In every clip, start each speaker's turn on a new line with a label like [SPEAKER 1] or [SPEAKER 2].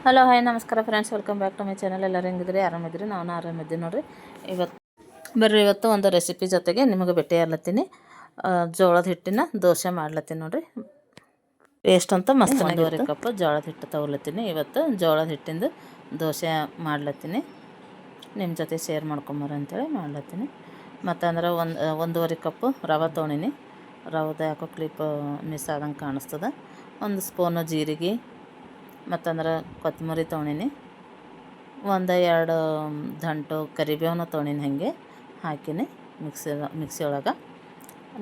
[SPEAKER 1] Hello hi ನಮಸ್ಕಾರ friends, welcome back to my channel. ಎಲ್ಲರೂ ಹೆಂಗಿದ್ರಿ? ಆರಾಮಿದ್ರಿ? ನಾನು ಆರಾಮಿದ್ದೀನಿ ನೋಡಿರಿ. ಇವತ್ತು ಒಂದು ರೆಸಿಪಿ ಜೊತೆಗೆ ನಿಮಗೆ ಭೇಟಿ ಆಗ್ಲತ್ತೀನಿ. ಜೋಳದ ಹಿಟ್ಟಿನ ದೋಸೆ ಮಾಡ್ಲತ್ತೀನಿ ನೋಡಿರಿ. ಟೇಸ್ಟ್ ಅಂತ ಮಸ್ತ್ 1.5 ಕಪ್ ಜೋಳದ ಹಿಟ್ಟು ತೊಗೊಲತ್ತೀನಿ. ಇವತ್ತು ಜೋಳದ ಹಿಟ್ಟಿಂದು ದೋಸೆ ಮಾಡ್ಲತ್ತೀನಿ, ನಿಮ್ಮ ಜೊತೆ ಶೇರ್ ಮಾಡ್ಕೊಂಬರ ಅಂತೇಳಿ ಮಾಡ್ಲತ್ತೀನಿ. ಮತ್ತು ಅಂದ್ರೆ 1.5 ಕಪ್ಪು ರವೆ ತೊಗೊಂಡಿನಿ. ರವೆದ ಯಾಕೋ ಕ್ಲಿಪ್ ಮಿಸ್ ಆದಂಗೆ ಕಾಣಿಸ್ತದೆ. 1 ಸ್ಪೂನು ಜೀರಿಗೆ, ಮತ್ತಂದ್ರೆ ಕೊತ್ತಂಬರಿ ತೊಗೊಂಡಿನಿ. 1-2 ದಂಟು ಕರಿಬೇವನ ತೊಗೊಂಡಿನಿ. ಹಾಗೆ ಹಾಕಿನಿ ಮಿಕ್ಸಿ ಒಳಗೆ.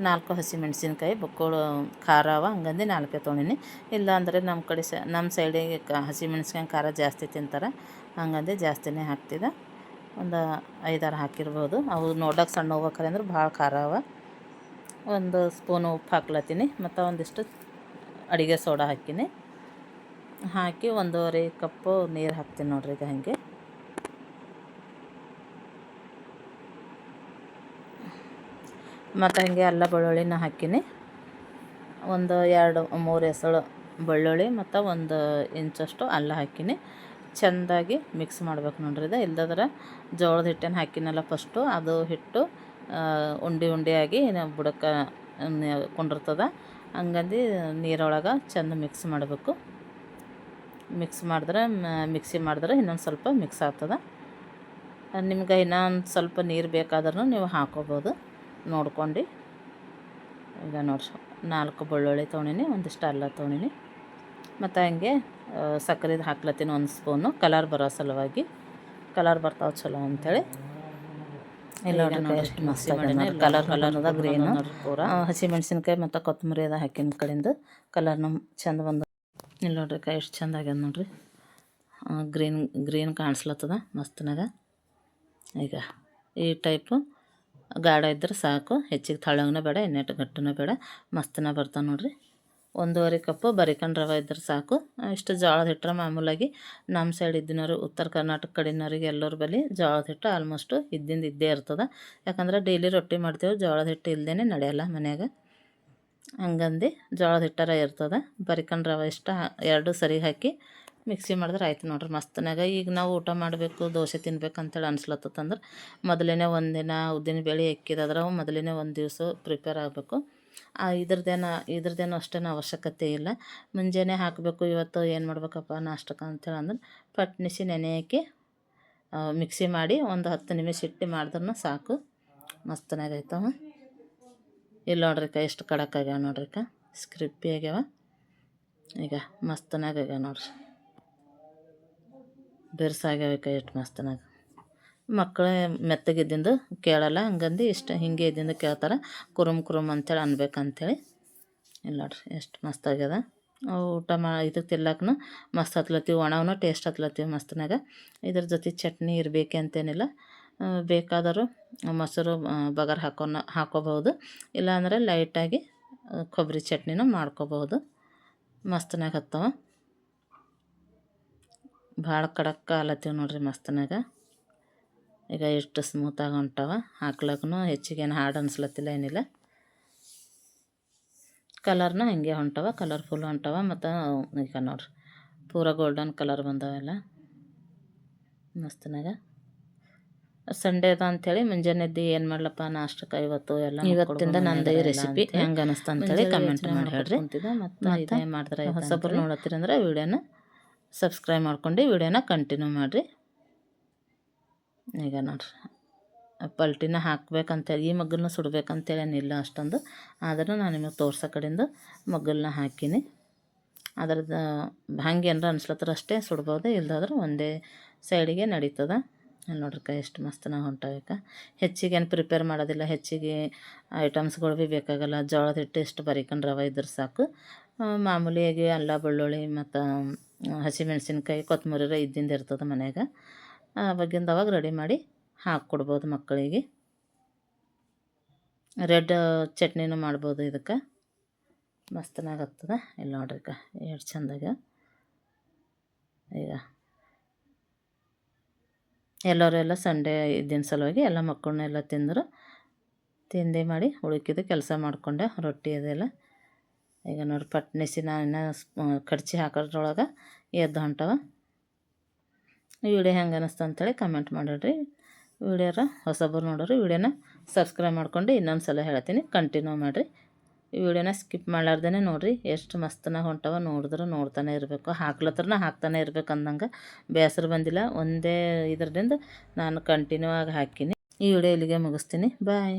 [SPEAKER 1] 4 ಹಸಿಮೆಣ್ಸಿನ್ಕಾಯಿ ಬಕ್ಕೋಳು ಖಾರ ಅವ ಹಂಗಂದು 4 ತೊಗೊಂಡಿನಿ. ಇಲ್ಲ ಅಂದರೆ ನಮ್ಮ ಸೈಡಿಗೆ ಹಸಿಮೆಣ್ಸಿನ್ಕಾಯಿ ಖಾರ ಜಾಸ್ತಿ ತಿಂತಾರೆ, ಹಂಗಂದು ಜಾಸ್ತಿನೇ ಹಾಕ್ತಿದ್ದೆ. ಒಂದು 5-6 ಹಾಕಿರ್ಬೋದು. ಅವು ನೋಡೋಕೆ ಸಣ್ಣ ಹೋಗ್ಬೇಕಾರೆ ಅಂದ್ರೆ ಭಾಳ ಖಾರ ಅವ. 1 ಸ್ಪೂನು ಉಪ್ಪು ಹಾಕ್ಲತ್ತೀನಿ, ಮತ್ತು ಒಂದಿಷ್ಟು ಅಡುಗೆ ಸೋಡಾ ಹಾಕಿ 1.5 ಕಪ್ಪು ನೀರು ಹಾಕ್ತೀನಿ ನೋಡ್ರಿ. ಈಗ ಹಾಗೆ ಮತ್ತು ಹಾಗೆ ಅಲ್ಲ ಬೆಳ್ಳುಳ್ಳಿನ ಹಾಕಿನಿ. 1-2-3 ಎಸಳು ಬೆಳ್ಳುಳ್ಳಿ ಮತ್ತು 1 ಇಂಚಷ್ಟು ಅಲ್ಲ ಹಾಕಿನಿ. ಚೆಂದಾಗಿ ಮಿಕ್ಸ್ ಮಾಡ್ಬೇಕು ನೋಡ್ರಿ. ಇದು ಇಲ್ದದ್ರೆ ಜೋಳದ ಹಿಟ್ಟನ್ನು ಹಾಕಿನಲ್ಲ ಫಸ್ಟು, ಅದು ಹಿಟ್ಟು ಉಂಡೆ ಬುಡಕ್ಕೆ ಕೊಂಡಿರ್ತದೆ. ಹಂಗಂದು ನೀರೊಳಗೆ ಚೆಂದ ಮಿಕ್ಸ್ ಮಾಡಬೇಕು. ಮಿಕ್ಸಿ ಮಾಡಿದ್ರೆ ಇನ್ನೊಂದು ಸ್ವಲ್ಪ ಮಿಕ್ಸ್ ಆಗ್ತದೆ. ನಿಮ್ಗೆ ಇನ್ನೊಂದು ಸ್ವಲ್ಪ ನೀರು ಬೇಕಾದ್ರೂ ನೀವು ಹಾಕೋಬೋದು ನೋಡ್ಕೊಂಡು. ಈಗ ನೋಡಿ 4 ಬೆಳ್ಳುಳ್ಳಿ ತೊಗೊಂಡಿನಿ, ಒಂದಿಷ್ಟು ಅಲ್ಲ ತೊಗೊಂಡಿನಿ. ಮತ್ತು ಹಂಗೆ ಸಕ್ಕರೆದು ಹಾಕ್ಲತ್ತೀನಿ 1 ಸ್ಪೂನು, ಕಲರ್ ಬರೋ ಸಲುವಾಗಿ. ಕಲರ್ ಬರ್ತಾವೆ ಚಲೋ ಅಂಥೇಳಿ. ಇಲ್ಲ ನೋಡಿ ಎಷ್ಟು ಮಸ್ತ್ ಕಲರ್ ಗ್ರೀನು ಪೂರ. ಹಸಿಮೆಣ್ಸಿನ್ಕಾಯಿ ಮತ್ತು ಕೊತ್ತಂಬರಿ ಅದು ಹಾಕಿನ ಕಡೆಯಿಂದ ಕಲರ್ನ ಚೆಂದ ಬಂದು. ಇಲ್ಲಿ ನೋಡ್ರಿ ಎಷ್ಟು ಚೆಂದ ಆಗ್ಯದ ನೋಡ್ರಿ. ಗ್ರೀನ್ ಕಾಣಿಸ್ಲತ್ತದ ಮಸ್ತನಾಗ. ಈಗ ಈ ಟೈಪು ಗಾಢ ಇದ್ರೆ ಸಾಕು, ಹೆಚ್ಚಿಗೆ ತಳ್ಳಗನೂ ಬೇಡ, ಎಣ್ಣೆಟ್ಟು ಗಟ್ಟನೂ ಬೇಡ, ಮಸ್ತನ ಬರ್ತಾವೆ ನೋಡ್ರಿ. 1.5 ಕಪ್ಪು ಬರಿಕಂಡು ರವೆ ಇದ್ರೆ ಸಾಕು. ಇಷ್ಟು ಜೋಳದ ಹಿಟ್ಟರೆ ಮಾಮೂಲಾಗಿ ನಮ್ಮ ಸೈಡ್ ಇದ್ದಿನವ್ರು, ಉತ್ತರ ಕರ್ನಾಟಕ ಕಡೆಯವ್ರಿಗೆ ಎಲ್ಲರ ಬಳಿ ಜೋಳದ ಹಿಟ್ಟು ಆಲ್ಮೋಸ್ಟು ಇದ್ದೇ ಇರ್ತದೆ. ಯಾಕಂದ್ರೆ ಡೈಲಿ ರೊಟ್ಟಿ ಮಾಡ್ತೇವೆ, ಜೋಳದ ಹಿಟ್ಟು ಇಲ್ಲದೇ ನಡೆಯಲ್ಲ ಮನ್ಯಾಗ. ಹಂಗಂದು ಜೋಳದ ಹಿಟ್ಟರ ಇರ್ತದೆ. ಬರಿಕಂಡು ರವೆ ಇಷ್ಟ 2 ಸರಿ ಹಾಕಿ ಮಿಕ್ಸಿ ಮಾಡಿದ್ರೆ ಆಯ್ತು ನೋಡ್ರಿ ಮಸ್ತನಾಗ. ಈಗ ನಾವು ಊಟ ಮಾಡಬೇಕು, ದೋಸೆ ತಿನ್ಬೇಕಂತೇಳಿ ಅನ್ಸ್ಲತ್ತಂದ್ರೆ ಮೊದಲೇ ಒಂದಿನ ಉದ್ದಿನ ಬೇಳೆ ಎಕ್ಕಿದಾದ್ರೆ ಮೊದಲೇ ಒಂದು ದಿವಸ ಪ್ರಿಪೇರ್ ಆಗಬೇಕು. ಇದ್ರದ್ದೇನು ಅಷ್ಟೇನು ಅವಶ್ಯಕತೆ ಇಲ್ಲ. ಮುಂಜಾನೆ ಹಾಕಬೇಕು. ಇವತ್ತು ಏನು ಮಾಡ್ಬೇಕಪ್ಪ ನಾಷ್ಟಕ್ಕೆ ಅಂತೇಳಿ ಅಂದ್ರೆ ಪಟ್ನಿಸಿ ನೆನೆ ಹಾಕಿ ಮಿಕ್ಸಿ ಮಾಡಿ ಒಂದು 10 ನಿಮಿಷ ಇಟ್ಟು ಮಾಡಿದ್ರೂ ಸಾಕು, ಮಸ್ತನಾಗೈತವ. ಇಲ್ಲಿ ನೋಡ್ರಿಕ ಎಷ್ಟು ಕಡಕ್ಕಾಗ್ಯಾವ ನೋಡ್ರಿಕ, ಸ್ಕ್ರಿಪ್ಪಿ ಆಗ್ಯಾವ. ಈಗ ಮಸ್ತನಾಗ್ಯಾವ ನೋಡ್ರಿ, ಬೆರ್ಸಾಗ್ಯಾವ ಎಷ್ಟು ಮಸ್ತನಾಗ. ಮಕ್ಕಳೇ ಮೆತ್ತಗಿದ್ದಿಂದು ಕೇಳಲ್ಲ, ಹಂಗಂದು ಇಷ್ಟು ಹಿಂಗೆ ಇದ್ದಿಂದ ಕೇಳ್ತಾರೆ. ಕುರುಮ್ ಅಂತೇಳಿ ಅನ್ಬೇಕಂತೇಳಿ. ಇಲ್ಲ ನೋಡ್ರಿ ಎಷ್ಟು ಮಸ್ತ್ ಆಗ್ಯದ. ಊಟ ಇದಕ್ಕೆ ತಿರ್ಲಾಕೂ ಮಸ್ತ್ ಹತ್ಲತ್ತೀವಿ, ಒಣವೂ ಟೇಸ್ಟ್ ಹತ್ಲತ್ತೀವಿ ಮಸ್ತನಾಗ. ಇದ್ರ ಜೊತೆ ಚಟ್ನಿ ಇರಬೇಕೆ ಅಂತೇನಿಲ್ಲ, ಬೇಕಾದರೂ ಮೊಸರು ಬಗಾರ್ ಹಾಕೋಬಹುದು. ಇಲ್ಲಾಂದರೆ ಲೈಟಾಗಿ ಕೊಬ್ಬರಿ ಚಟ್ನಿನೂ ಮಾಡ್ಕೋಬಹುದು. ಮಸ್ತನಾಗ ಹತ್ತವ, ಭಾಳ ಕಡಕ್ಕ ಆಲತ್ತೀವಿ ನೋಡ್ರಿ ಮಸ್ತನಾಗ. ಈಗ ಎಷ್ಟು ಸ್ಮೂತಾಗಿ ಹೊಂಟವ, ಹಾಕ್ಲಕ್ಕೂ ಹೆಚ್ಚಿಗೇನು ಹಾರ್ಡ್ ಅನ್ಸ್ಲತ್ತಿಲ್ಲ, ಏನಿಲ್ಲ. ಕಲರ್ನ ಹಂಗೆ ಹೊಂಟವ, ಕಲರ್ಫುಲ್ ಹೊಂಟವ. ಮತ್ತು ಈಗ ನೋಡ್ರಿ ಪೂರ ಗೋಲ್ಡನ್ ಕಲರ್ ಬಂದವೆಲ್ಲ ಮಸ್ತನಾಗ. ಸಂಡೇ ಅದ ಅಂಥೇಳಿ ಮುಂಜಾನೆದ್ದು ಏನು ಮಾಡ್ಲಪ್ಪ ನಾಷ್ಟಕ್ಕೆ ಇವತ್ತಿಂದ ನಂದು ಈ ರೆಸಿಪಿ ಹೆಂಗೆ ಅನಿಸ್ತು ಅಂತೇಳಿ ಕಮೆಂಟ್ ಮಾಡಿ ಹೇಳ್ರಿ. ಮತ್ತು ಮಾಡಿದ್ರೆ ಹೊಸಬ್ರು ನೋಡತ್ತೀರಂದ್ರೆ ವಿಡಿಯೋನ ಸಬ್ಸ್ಕ್ರೈಬ್ ಮಾಡ್ಕೊಂಡು ವಿಡಿಯೋನ ಕಂಟಿನ್ಯೂ ಮಾಡಿರಿ. ಈಗ ನೋಡ್ರಿ ಪಲ್ಟಿನ ಹಾಕ್ಬೇಕಂತೇಳಿ, ಈ ಮಗ್ಗಲನ್ನ ಸುಡ್ಬೇಕಂತೇಳಿ ಏನಿಲ್ಲ ಅಷ್ಟೊಂದು. ಆದರೂ ನಾನು ನಿಮಗೆ ತೋರ್ಸೋ ಕಡೆಯಿಂದ ಮಗ್ಗಲನ್ನ ಹಾಕೀನಿ. ಅದ್ರದ್ದು ಹಂಗೆ ಏನಾರ ಅನ್ಸ್ಲತ್ತರ ಅಷ್ಟೇ ಸುಡ್ಬೋದು, ಇಲ್ದಾದ್ರೆ ಒಂದೇ ಸೈಡಿಗೆ ನಡೀತದೆ. ನೋಡ್ರಿಕ ಎಷ್ಟು ಮಸ್ತನಾಗ ಹೊಂಟಬೇಕ. ಹೆಚ್ಚಿಗೇನು ಪ್ರಿಪೇರ್ ಮಾಡೋದಿಲ್ಲ, ಹೆಚ್ಚಿಗೆ ಐಟಮ್ಸ್ಗಳು ಭೀ ಬೇಕಾಗಲ್ಲ. ಜೋಳದ ಹಿಟ್ಟು ಎಷ್ಟು ಬರಿಕಂಡು ರವೆ ಇದ್ರೆ ಸಾಕು. ಮಾಮೂಲಿಯಾಗಿ ಅಲ್ಲ ಬೆಳ್ಳುಳ್ಳಿ ಮತ್ತು ಹಸಿಮೆಣ್ಸಿನ್ಕಾಯಿ ಕೊತ್ತಂಬರಿ ಇದ್ದಿಂದ ಇರ್ತದೆ ಮನ್ಯಾಗ. ಅವಾಗ ರೆಡಿ ಮಾಡಿ ಹಾಕ್ಕೊಡ್ಬೋದು ಮಕ್ಕಳಿಗೆ. ರೆಡ್ ಚಟ್ನಿನೂ ಮಾಡ್ಬೋದು ಇದಕ್ಕೆ, ಮಸ್ತನಾಗ ಆಗ್ತದೆ. ಇಲ್ಲಿ ನೋಡ್ರಿಕ ಎಷ್ಟು ಚೆಂದಾಗ. ಈಗ ಎಲ್ಲರೆಲ್ಲ ಸಂಡೇ ಇದ್ದಿನ ಸಲುವಾಗಿ ಎಲ್ಲ ಮಕ್ಕಳನ್ನೆಲ್ಲ ತಿಂಡಿ ಮಾಡಿ ಉಳುಕಿದ ಕೆಲಸ ಮಾಡಿಕೊಂಡೆ, ರೊಟ್ಟಿ ಅದೆಲ್ಲ. ಈಗ ನೋಡಿ ಪಟ್ನಿಸಿ ನಾನು ಕಡ್ಚಿ ಹಾಕೋದ್ರೊಳಗೆ ಎದ್ದು ಹೊಂಟವ. ಈ ವಿಡಿಯೋ ಹೆಂಗೆ ಅನ್ನಿಸ್ತು ಅಂತೇಳಿ ಕಮೆಂಟ್ ಮಾಡಿಡ್ರಿ. ವಿಡಿಯೋರ ಹೊಸಬರು ನೋಡೋರು ವಿಡಿಯೋನ ಸಬ್ಸ್ಕ್ರೈಬ್ ಮಾಡ್ಕೊಂಡು ಇನ್ನೊಂದು ಸಲ ಹೇಳ್ತೀನಿ, ಕಂಟಿನ್ಯೂ ಮಾಡಿರಿ. ಈ ವಿಡಿಯೋನ ಸ್ಕಿಪ್ ಮಾಡಲಾರ್ದೇ ನೋಡಿರಿ. ಎಷ್ಟು ಮಸ್ತನಾಗ ಹೊಂಟವ, ನೋಡಿದ್ರೆ ನೋಡ್ತಾನೆ ಇರಬೇಕು, ಹಾಕ್ತಾನೆ ಇರ್ಬೇಕು ಅಂದಂಗೆ ಬೇಸರ ಬಂದಿಲ್ಲ. ಒಂದೇ ಇದರಿಂದ ನಾನು ಕಂಟಿನ್ಯೂ ಆಗಿ ಹಾಕೀನಿ. ಈ ವಿಡಿಯೋ ಇಲ್ಲಿಗೆ ಮುಗಿಸ್ತೀನಿ. ಬಾಯ್.